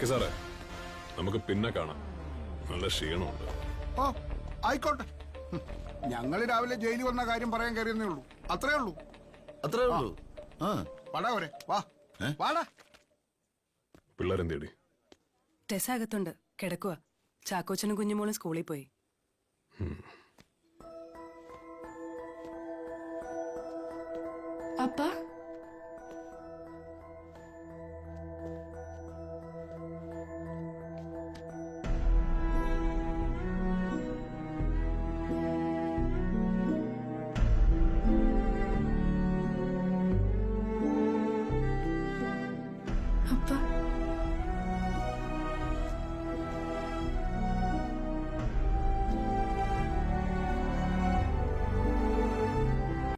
Okay സാറേ, നമുക്ക് പിന്നെ കാണാം. നല്ല ക്ഷീണമുണ്ട്. ഓ ആയിക്കോട്ടെ. ഞങ്ങള് രാവിലെ ജയിലിൽ വന്ന കാര്യം പറയാൻ കയറിയെന്നേ ഉള്ളൂ. അത്രേ ഉള്ളൂ. അത്രേ ഉള്ളൂ. വാടാ വരെ വാ. വാടാ. പിള്ളേരെന്തേടി? ടെസ് അകത്തുണ്ട്, കിടക്കുക. ചാക്കോച്ചനും കുഞ്ഞുമോളും സ്കൂളിൽ പോയി. അപ്പ